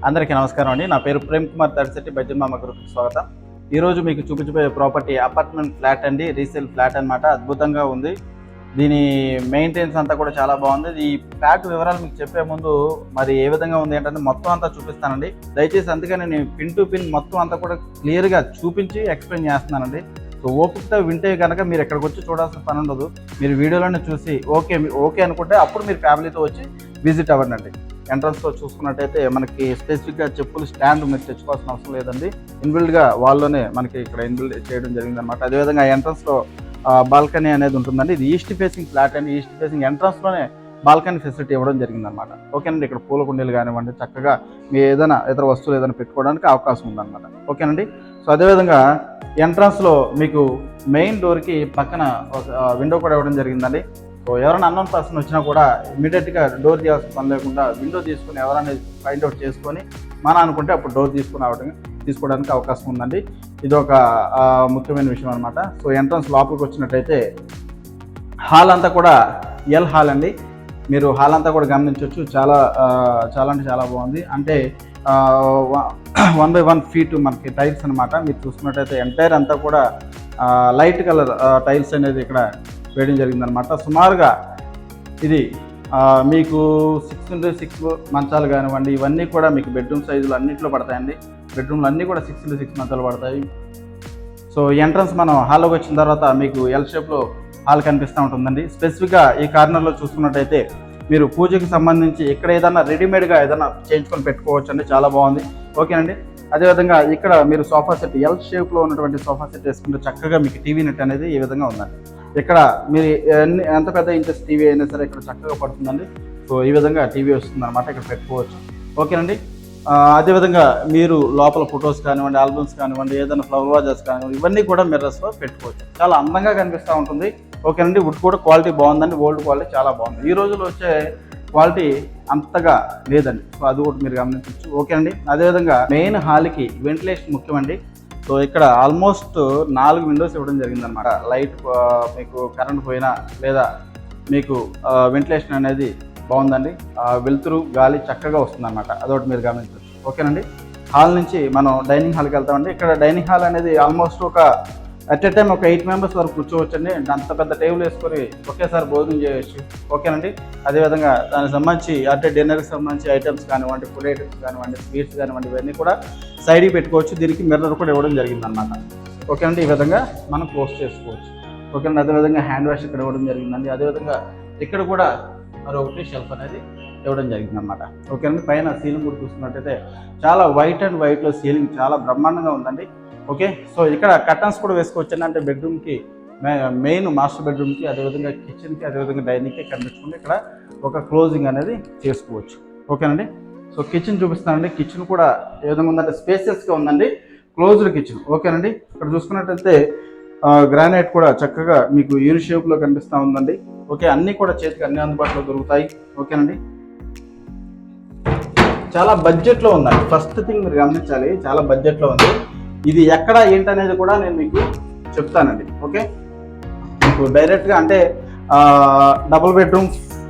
అందరికీ నమస్కారం అండి. నా పేరు ప్రేమ్ కుమార్ తడిశెట్టి బజ్జమ్మ గ్రూప్కి స్వాగతం. ఈరోజు మీకు చూపించబోయే ప్రాపర్టీ అపార్ట్మెంట్ ఫ్లాట్ అండి, రీసేల్ ఫ్లాట్ అనమాట. అద్భుతంగా ఉంది. దీని మెయింటెనెన్స్ అంతా కూడా చాలా బాగుంది. ఈ ఫ్లాట్ వివరాలు మీకు చెప్పే ముందు మరి ఏ విధంగా ఉంది ఏంటంటే మొత్తం అంతా చూపిస్తానండి. దయచేసి అందుకని నేను పిన్ టు పిన్ మొత్తం అంతా కూడా క్లియర్గా చూపించి ఎక్స్ప్లెయిన్ చేస్తున్నానండి. సో ఓపికతో వింటే కనుక మీరు ఎక్కడికి వచ్చి చూడాల్సిన పని ఉండదు. మీరు వీడియోలోనే చూసి ఓకే అనుకుంటే అప్పుడు మీరు ఫ్యామిలీతో వచ్చి విజిట్ అవ్వండి. ఎంట్రన్స్లో చూసుకున్నట్టయితే మనకి స్పెసిఫిక్గా చెప్పులు స్టాండ్ మీరు తెచ్చుకోవాల్సిన అవసరం లేదండి. ఇన్బిల్డ్గా వాళ్ళలోనే మనకి ఇక్కడ ఇన్బిల్డ్ చేయడం జరిగిందనమాట. అదేవిధంగా ఎంట్రన్స్లో బాల్కనీ అనేది ఉంటుందండి. ఇది ఈస్ట్ ఫేసింగ్ ఫ్లాట్ అండి. ఈస్ట్ ఫేసింగ్ ఎంట్రన్స్లోనే బాల్కనీ ఫెసిలిటీ ఇవ్వడం జరిగిందనమాట. ఓకేనండి. ఇక్కడ పూల కుండీలు కానివ్వండి, చక్కగా మీ ఏదైనా ఇతర వస్తువులు ఏదైనా పెట్టుకోవడానికి అవకాశం ఉందన్నమాట. ఓకేనండి. సో అదేవిధంగా ఎంట్రన్స్లో మీకు మెయిన్ డోర్కి పక్కన ఒక విండో కూడా ఇవ్వడం జరిగిందండి. సో ఎవరైనా అన్నోన్ పర్సన్ వచ్చినా కూడా ఇమీడియట్గా డోర్ తీయాల్సిన పని లేకుండా విండో తీసుకుని ఎవరైనా ఫైండ్ అవుట్ చేసుకొని మన అనుకుంటే అప్పుడు డోర్ తీసుకోవడానికి అవకాశం ఉందండి. ఇది ఒక ముఖ్యమైన విషయం అనమాట. సో ఎంట్రన్స్ లోపలికి వచ్చినట్టయితే హాల్ అంతా కూడా ఎల్ హాల్ అండి. మీరు హాల్ అంతా కూడా గమనించవచ్చు. చాలా అంటే చాలా బాగుంది. అంటే 1x1 ఫీట్ మనకి టైల్స్ అనమాట. మీరు చూసుకున్నట్టయితే ఎంటైర్ అంతా కూడా లైట్ కలర్ టైల్స్ అనేది ఇక్కడ వేయడం జరిగిందనమాట. సుమారుగా ఇది మీకు 6x6 మంచాలు కానివ్వండి, ఇవన్నీ కూడా మీకు బెడ్రూమ్ సైజులు అన్నింటిలో పడతాయండి. బెడ్రూమ్లు అన్నీ కూడా 6x6 మంచాలు పడతాయి. సో ఎంట్రన్స్ మనం హాల్లోకి వచ్చిన తర్వాత మీకు ఎల్ షేప్లో హాల్ కనిపిస్తూ ఉంటుందండి. స్పెసిఫిక్గా ఈ కార్నర్లో చూసుకున్నట్టయితే మీరు పూజకి సంబంధించి ఇక్కడ ఏదైనా రెడీమేడ్గా ఏదైనా చేయించుకొని పెట్టుకోవచ్చు అండి. చాలా బాగుంది. ఓకేనండి. అదేవిధంగా ఇక్కడ మీరు సోఫా సెట్ ఎల్ షేప్లో ఉన్నటువంటి సోఫా సెట్ వేసుకుంటే చక్కగా మీకు టీవీ నెట్ అనేది ఈ విధంగా ఉందండి. ఇక్కడ మీరు ఎంత పెద్ద ఇంచెస్ టీవీ అయినా సరే ఇక్కడ చక్కగా పడుతుందండి. సో ఈ విధంగా టీవీ వస్తుంది అనమాట. ఇక్కడ పెట్టుకోవచ్చు. ఓకేనండి. అదేవిధంగా మీరు లోపల ఫొటోస్ కానివ్వండి, ఆల్బమ్స్ కానివ్వండి, ఏదైనా ఫ్లవర్ వాజెస్ కానివ్వండి, ఇవన్నీ కూడా మిర్రర్స్లో పెట్టుకోవచ్చు. చాలా అందంగా కనిపిస్తూ ఉంటుంది. ఓకేనండి. వుడ్ కూడా క్వాలిటీ బాగుందండి. ఓల్డ్ క్వాలిటీ చాలా బాగుంది. ఈ రోజుల్లో వచ్చే క్వాలిటీ అంతగా లేదండి. సో అది కూడా మీరు గమనించవచ్చు. ఓకేనండి. అదేవిధంగా మెయిన్ హాల్కి వెంటిలేషన్ ముఖ్యమండి. సో ఇక్కడ ఆల్మోస్ట్ 4 విండోస్ ఇవ్వడం జరిగిందనమాట. లైట్ మీకు కరెంట్ పోయినా లేదా మీకు వెంటిలేషన్ అనేది బాగుందండి. వెలుతురు గాలి చక్కగా వస్తుందన్నమాట. అదొకటి మీరు గమనించవచ్చు. ఓకేనండి. హాల్ నుంచి మనం డైనింగ్ హాల్కి వెళ్తామండి. ఇక్కడ డైనింగ్ హాల్ అనేది ఆల్మోస్ట్ ఒక అట్ ఎ టైం ఒక 8 మెంబర్స్ వరకు కూర్చోవచ్చండి. అంత పెద్ద టేబుల్ వేసుకొని ఒకేసారి భోజనం చేయవచ్చు. ఓకేనండి. అదేవిధంగా దానికి సంబంధించి అంటే డిన్నర్కి సంబంధించి ఐటమ్స్ కానివ్వండి, ఫుడ్ ఐటమ్స్ కానివ్వండి, స్వీట్స్ కానివ్వండి, ఇవన్నీ కూడా సైడ్కి పెట్టుకోవచ్చు. దీనికి మిర్రర్ కూడా ఇవ్వడం జరిగిందనమాట. ఓకేనండి. ఈ విధంగా మనం క్లోజ్ చేసుకోవచ్చు. ఓకేనండి. అదేవిధంగా హ్యాండ్ వాష్ ఇక్కడ ఇవ్వడం జరిగిందండి. అదేవిధంగా ఇక్కడ కూడా మరొకటి షెల్ఫ్ అనేది ఇవ్వడం జరిగిందనమాట. ఓకేనండి. పైన సీలింగ్ కూడా చూసుకున్నట్టయితే చాలా వైట్ అండ్ వైట్లో సీలింగ్ చాలా బ్రహ్మాండంగా ఉందండి. ఓకే. సో ఇక్కడ కర్టన్స్ కూడా వేసుకోవచ్చండి. అంటే బెడ్రూమ్కి మెయిన్ మాస్టర్ బెడ్రూమ్కి, అదేవిధంగా కిచెన్కి, అదేవిధంగా డైనింగ్కి కనిపించుకుంటే ఇక్కడ ఒక క్లోజింగ్ అనేది చేసుకోవచ్చు. ఓకేనండి. సో కిచెన్ చూపిస్తానండి. కిచెన్ కూడా ఏ విధంగా ఉందంటే స్పేసియస్గా ఉందండి. Closed kitchen. ఓకేనండి. ఇక్కడ చూసుకున్నట్టయితే గ్రానైట్ కూడా చక్కగా మీకు యూని షేప్లో కనిపిస్తూ ఉందండి. ఓకే. అన్నీ కూడా చేతికి అన్ని అందుబాటులో దొరుకుతాయి. ఓకేనండి. చాలా బడ్జెట్లో ఉందండి. ఫస్ట్ థింగ్ మీరు గమనించాలి, చాలా బడ్జెట్లో ఉంది. ఇది ఎక్కడ ఏంటనేది కూడా నేను మీకు చెప్తానండి. ఓకే. మీకు డైరెక్ట్గా అంటే డబుల్ బెడ్రూమ్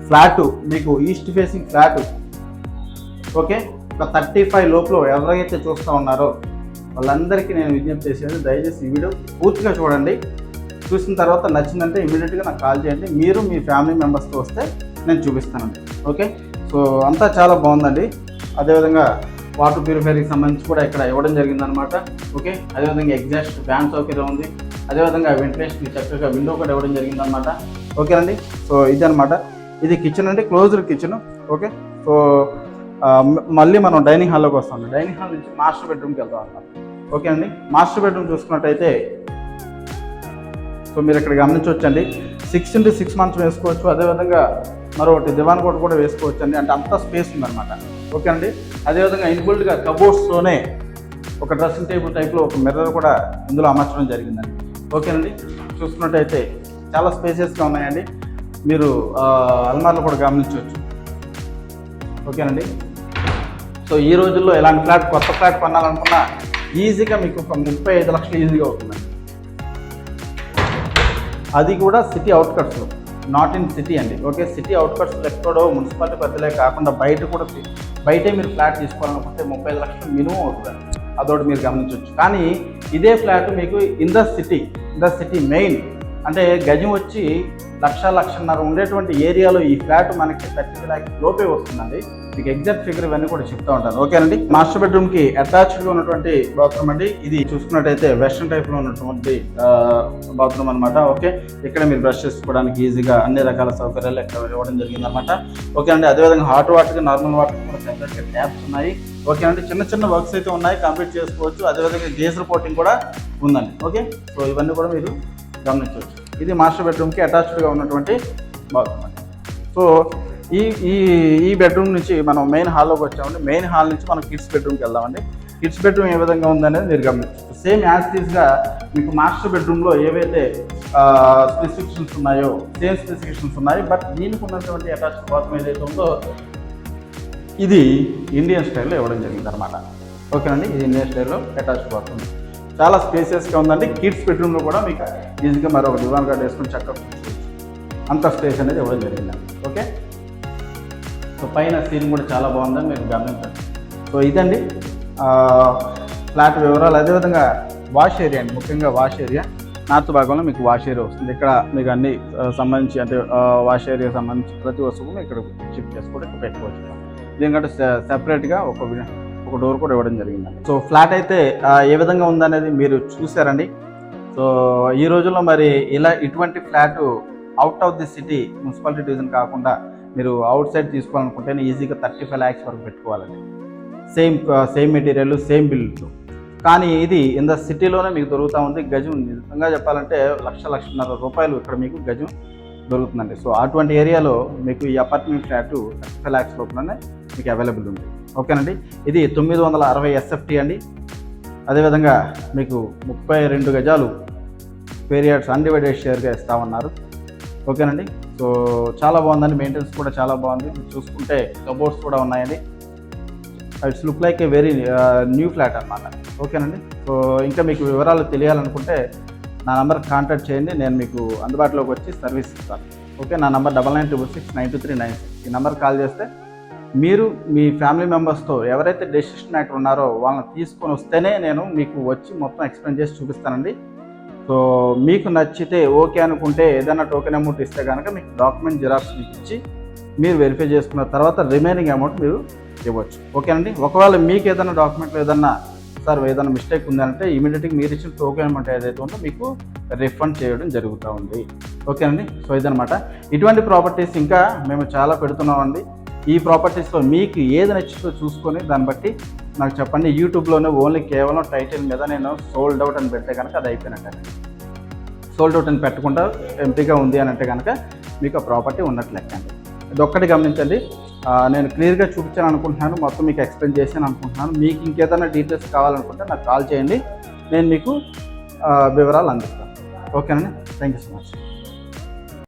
ఫ్లాట్, మీకు ఈస్ట్ ఫేసింగ్ ఫ్లాట్. ఓకే. ఒక 35 లోపల ఎవరైతే చూస్తూ ఉన్నారో వాళ్ళందరికీ నేను విజ్ఞప్తి చేసేది దయచేసి ఈ వీడియో పూర్తిగా చూడండి. చూసిన తర్వాత నచ్చిందంటే ఇమీడియట్గా నాకు కాల్ చేయండి. మీరు మీ ఫ్యామిలీ మెంబర్స్తో వస్తే నేను చూపిస్తానండి. ఓకే. సో అంతా చాలా బాగుందండి. అదేవిధంగా వాటర్ ప్యూరిఫైర్కి సంబంధించి కూడా ఇక్కడ ఇవ్వడం జరిగిందనమాట. ఓకే. అదేవిధంగా ఎగ్జాస్ట్ ఫ్యాన్ సౌకర్యం ఉంది. అదేవిధంగా వెంటిలేషన్కి చక్కగా విండో కూడా ఇవ్వడం జరిగిందనమాట. ఓకేనండి. సో ఇదనమాట. ఇది కిచెన్ అండి, క్లోజ్డ్ కిచెన్. ఓకే. సో మళ్ళీ మనం డైనింగ్ హాల్లోకి వస్తాం. డైనింగ్ హాల్ నుంచి మాస్టర్ బెడ్రూమ్కి వెళ్తాం అన్నమాట. ఓకే అండి. మాస్టర్ బెడ్రూమ్ చూసుకున్నట్టయితే సో మీరు ఇక్కడ గమనించవచ్చండి. 6x6 మంచం వేసుకోవచ్చు. అదేవిధంగా మరొకటి దివాన్ కోట్ కూడా వేసుకోవచ్చు అండి. అంటే అంత స్పేస్ ఉందన్నమాట. ఓకే అండి. అదేవిధంగా ఇన్బిల్డ్గా కబోర్డ్స్తోనే ఒక డ్రెస్సింగ్ టేబుల్ టైప్లో ఒక మిర్రర్ కూడా ఇందులో అమర్చడం జరిగిందండి. ఓకేనండి. చూసుకున్నట్టయితే చాలా స్పేసెస్గా ఉన్నాయండి. మీరు అల్మార్లు కూడా గమనించవచ్చు. ఓకేనండి. సో ఈ రోజుల్లో ఇలాంటి ఫ్లాట్, కొత్త ఫ్లాట్ కొనాలనుకున్నా ఈజీగా మీకు ఒక 35 లక్షలు ఈజీగా అవుతుందండి. అది కూడా సిటీ అవుట్కట్స్లో, నాట్ ఇన్ సిటీ అండి. ఓకే. సిటీ అవుట్కట్స్లో ఎక్కడో మున్సిపాలిటీ పరిధిలో కాకుండా బయట కూడా బయటే మీరు ఫ్లాట్ తీసుకోవాలనుకుంటే 35 లక్షలు మినిమం అవుతుంది, అదొకటి మీరు గమనించవచ్చు. కానీ ఇదే ఫ్లాట్ మీకు ఇన్ ద సిటీ మెయిన్ అంటే గజం వచ్చి 1,00,000-1,50,000 ఉండేటువంటి ఏరియాలో ఈ ఫ్లాట్ మనకి 30 lakhs లోపే వస్తుందండి. మీకు ఎగ్జాక్ట్ ఫిగర్ ఇవన్నీ కూడా చెప్తా ఉంటాను, ఓకేనండి. మాస్టర్ బెడ్రూమ్కి అటాచ్డ్గా ఉన్నటువంటి బాత్రూమ్ అండి. ఇది చూసుకున్నట్టయితే వెస్ట్రన్ టైప్లో ఉన్నటువంటి బాత్రూమ్ అనమాట. ఓకే, ఇక్కడ మీరు బ్రష్ చేసుకోవడానికి ఈజీగా అన్ని రకాల సౌకర్యాలు ఇక్కడ ఇవ్వడం జరిగింది అనమాట. ఓకే అండి. అదేవిధంగా హాట్ వాటర్కి నార్మల్ వాటర్కి కూడా సెపరేట్గా ట్యాప్స్ ఉన్నాయి. ఓకే అండి. చిన్న వర్క్స్ అయితే ఉన్నాయి, కంప్లీట్ చేసుకోవచ్చు. అదేవిధంగా గేజర్ పోర్టింగ్ కూడా ఉందండి. ఓకే, సో ఇవన్నీ కూడా మీరు గమనించవచ్చు. ఇది మాస్టర్ బెడ్రూమ్కి అటాచ్డ్గా ఉన్నటువంటి బాత్రూమ్ అండి. సో ఈ ఈ ఈ బెడ్రూమ్ నుంచి మనం మెయిన్ హాల్లోకి వచ్చామండి. మెయిన్ హాల్ నుంచి మనం కిడ్స్ బెడ్రూమ్కి వెళ్దామండి. కిడ్స్ బెడ్రూమ్ ఏ విధంగా ఉందనేది మీరు గమనించవచ్చు. సేమ్ యాజ్ టీజ్గా మీకు మాస్టర్ బెడ్రూమ్లో ఏవైతే స్పెసిఫికేషన్స్ ఉన్నాయో సేమ్ స్పెసిఫికేషన్స్ ఉన్నాయి. బట్ దీనికి ఉన్నటువంటి అటాచ్డ్ బాత్రూమ్ ఏదైతే ఉందో ఇది ఇండియన్ స్టైల్లో ఇవ్వడం జరిగింది అనమాట. ఓకేనండి. ఇది ఇండియన్ స్టైల్లో అటాచ్డ్ బాత్రూమ్ చాలా స్పేసియస్గా ఉందండి. కిడ్స్ బెడ్రూమ్లో కూడా మీకు ఈజీగా మరొక డివాన్ గార్డ్ వేసుకొని చక్కగా అంత స్పేస్ అనేది ఇవ్వడం జరిగిందండి. ఓకే, సో పైన సీలింగ్ కూడా చాలా బాగుందని మీరు గమనించండి. సో ఇదండి ఫ్లాట్ వివరాలు. అదేవిధంగా వాష్ ఏరియా అండి, ముఖ్యంగా వాష్ ఏరియా నార్త్ భాగంలో మీకు వాష్ ఏరియా వస్తుంది. ఇక్కడ మీకు అన్ని సంబంధించి అంటే వాష్ ఏరియా సంబంధించి ప్రతి వస్తువును ఇక్కడ షిఫ్ట్ చేసుకుంటే ఇక్కడ పెట్టుకోవచ్చు. దీనికంటే సెపరేట్గా ఒక డోర్ కూడా ఇవ్వడం జరిగిందండి. సో ఫ్లాట్ అయితే ఏ విధంగా ఉందనేది మీరు చూసారండి. సో ఈ రోజుల్లో మరి ఇటువంటి flat out of the city municipality division కాకుండా మీరు అవుట్ సైడ్ తీసుకోవాలనుకుంటే ఈజీగా 35 lakhs వరకు పెట్టుకోవాలండి. Same material, same bill. కానీ ఇది ఇన్ ద సిటీలోనే మీకు దొరుకుతూ ఉంది. గజం నిజంగా చెప్పాలంటే 1,00,000-1,50,000 రూపాయలు ఇక్కడ మీకు గజం దొరుకుతుందండి. సో అటువంటి ఏరియాలో మీకు ఈ అపార్ట్మెంట్ ఫ్లాట్ 35 lakhs లోపలనే మీకు అవైలబుల్ ఉంది. ఓకేనండి. ఇది 960 SFT అండి. అదేవిధంగా మీకు 32 గజాలు పీరియడ్స్ అన్డివైడెడ్ షేర్గా ఇస్తామన్నారు. ఓకేనండి. సో చాలా బాగుందండి. మెయింటెనెన్స్ కూడా చాలా బాగుంది. మీరు చూసుకుంటే కబోర్డ్స్ కూడా ఉన్నాయండి. It's look like a very new flat అనమాట. ఓకేనండి. సో ఇంకా మీకు వివరాలు తెలియాలనుకుంటే నా నెంబర్ కాంటాక్ట్ చేయండి, నేను మీకు అందుబాటులోకి వచ్చి సర్వీస్ ఇస్తాను. ఓకే, నా నెంబర్ 9966923996. ఈ నెంబర్ కాల్ చేస్తే మీరు మీ ఫ్యామిలీ మెంబర్స్తో ఎవరైతే డెసిషన్ మేకర్ ఉన్నారో వాళ్ళని తీసుకొని వస్తేనే నేను మీకు వచ్చి మొత్తం ఎక్స్ప్లెయిన్ చేసి చూపిస్తానండి. సో మీకు నచ్చితే ఓకే అనుకుంటే ఏదైనా టోకెన్ అమౌంట్ ఇస్తే కనుక మీకు డాక్యుమెంట్ జిరాక్స్ మీకు ఇచ్చి మీరు వెరిఫై చేసుకున్న తర్వాత రిమైనింగ్ అమౌంట్ మీరు ఇవ్వచ్చు. ఓకేనండి. ఒకవేళ మీకు ఏదైనా డాక్యుమెంట్లో ఏదైనా మిస్టేక్ ఉందంటే ఇమీడియట్గా మీరు ఇచ్చిన టోకెన్ అమౌంట్ ఏదైతే ఉందో మీకు రిఫండ్ చేయడం జరుగుతూ ఉంది. ఓకేనండి. సో ఇదనమాట. ఇటువంటి ప్రాపర్టీస్ ఇంకా మేము చాలా పెడుతున్నామండి. ఈ ప్రాపర్టీస్లో మీకు ఏది నచ్చిందో చూసుకొని దాన్ని బట్టి నాకు చెప్పండి. యూట్యూబ్లోనే ఓన్లీ కేవలం టైటిల్ మీద నేను సోల్డ్ అవుట్ అని పెడితే కనుక అది అయిపోయినట్టు. సోల్డ్ అవుట్ అని పెట్టకుండా ఎంటీగా ఉంది అని అంటే కనుక మీకు ఆ ప్రాపర్టీ ఉన్నట్టు లెక్క అండి. ఇది ఒక్కటి గమనించండి. నేను క్లియర్గా చూపించాను అనుకుంటున్నాను, మొత్తం మీకు ఎక్స్ప్లెయిన్ చేశాను అనుకుంటున్నాను. మీకు ఇంకేదైనా డీటెయిల్స్ కావాలనుకుంటే నాకు కాల్ చేయండి, నేను మీకు వివరాలు అందిస్తాను. ఓకేనండి. Thank you so much.